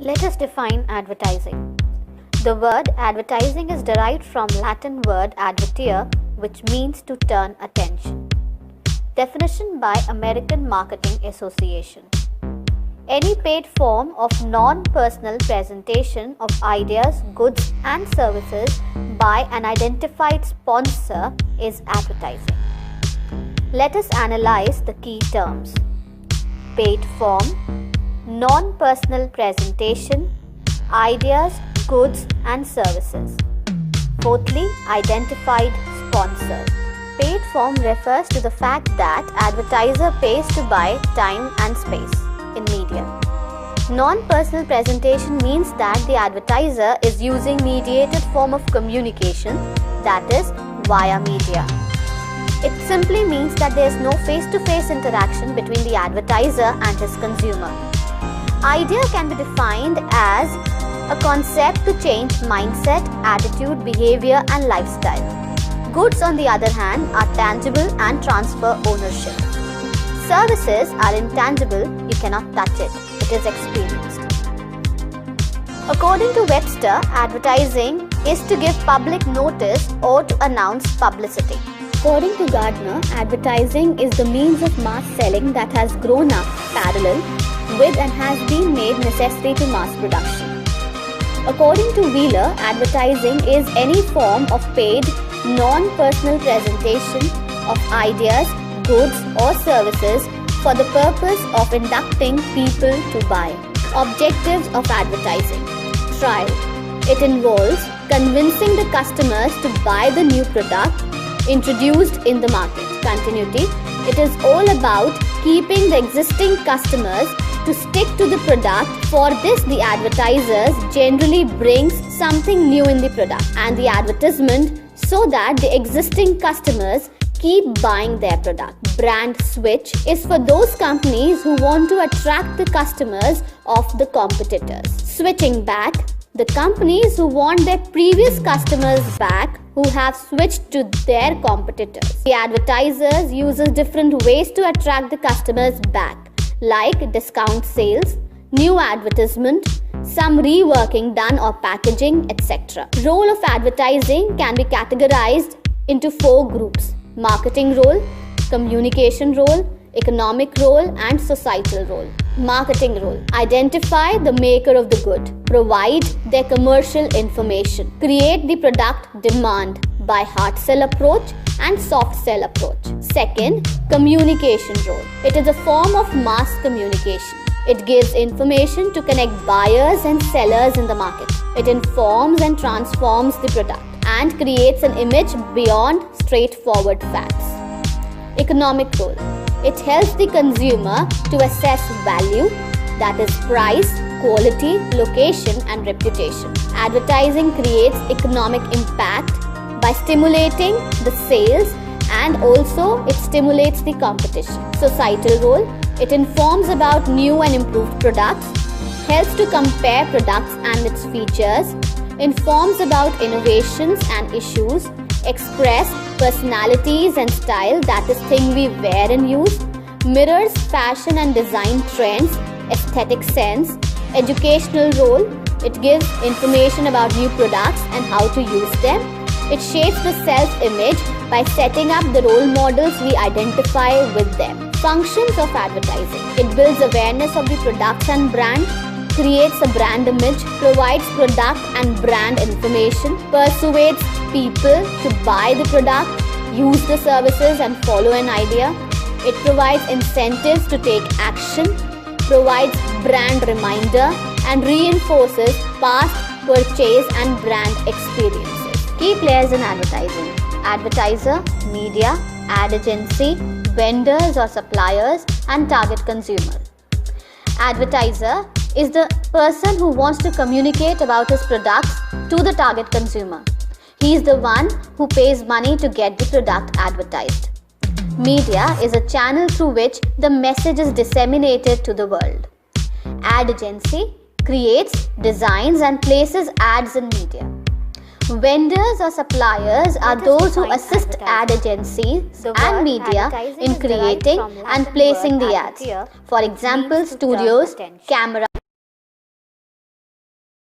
Let us define advertising. The word advertising is derived from Latin word advertere, which means to turn attention. Definition by American Marketing Association. Any paid form of non-personal presentation of ideas, goods and services by an identified sponsor is advertising. Let us analyze the key terms. Paid form, non-personal presentation, ideas, goods and services. Fourthly, identified sponsor. Paid form refers to the fact that advertiser pays to buy time and space in media. Non-personal presentation means that the advertiser is using mediated form of communication, that is, via media. It simply means that there is no face-to-face interaction between the advertiser and his consumer. Idea can be defined as a concept to change mindset, attitude, behavior and lifestyle. Goods, on the other hand, are tangible and transfer ownership. Services are intangible, you cannot touch it, it is experienced. According to Webster, advertising is to give public notice or to announce publicity. According to Gardner, advertising is the means of mass selling that has grown up parallel with and has been made necessary to mass production. According to Wheeler, advertising is any form of paid, non-personal presentation of ideas, goods or services for the purpose of inducting people to buy. Objectives of advertising. Trial. It involves convincing the customers to buy the new product introduced in the market. Continuity. It is all about keeping the existing customers to stick to the product. For this, the advertisers generally brings something new in the product and the advertisement so that the existing customers keep buying their product. Brand switch is for those companies who want to attract the customers of the competitors. Switching back, the companies who want their previous customers back who have switched to their competitors. The advertisers uses different ways to attract the customers back, like discount sales, new advertisement, some reworking done or packaging, etc. Role of advertising can be categorized into 4 groups: marketing role, communication role, economic role and societal role. Marketing role. Identify the maker of the good. Provide their commercial information. Create the product demand by hard sell approach and soft sell approach. Second, communication role. It is a form of mass communication. It gives information to connect buyers and sellers in the market. It informs and transforms the product and creates an image beyond straightforward facts. Economic role. It helps the consumer to assess value, that is price, quality, location and reputation. Advertising creates economic impact by stimulating the sales and also it stimulates the competition. Societal role. It informs about new and improved products, helps to compare products and its features, informs about innovations and issues, express personalities and style, that is thing we wear and use, mirrors fashion and design trends, aesthetic sense. Educational role. It gives information about new products and how to use them. It shapes the self-image by setting up the role models we identify with them. Functions of advertising. It builds awareness of the products and brand, creates a brand image, provides product and brand information, persuades people to buy the product, use the services and follow an idea. It provides incentives to take action, provides brand reminder and reinforces past purchase and brand experiences. Key players in advertising. Advertiser, media, ad agency, vendors or suppliers and target consumer. Advertiser is the person who wants to communicate about his products to the target consumer. He is the one who pays money to get the product advertised. Media is a channel through which the message is disseminated to the world. Ad agency creates, designs and places ads in media. Vendors or suppliers are those who assist ad agencies and media in creating and placing the ads. For example, studios, camera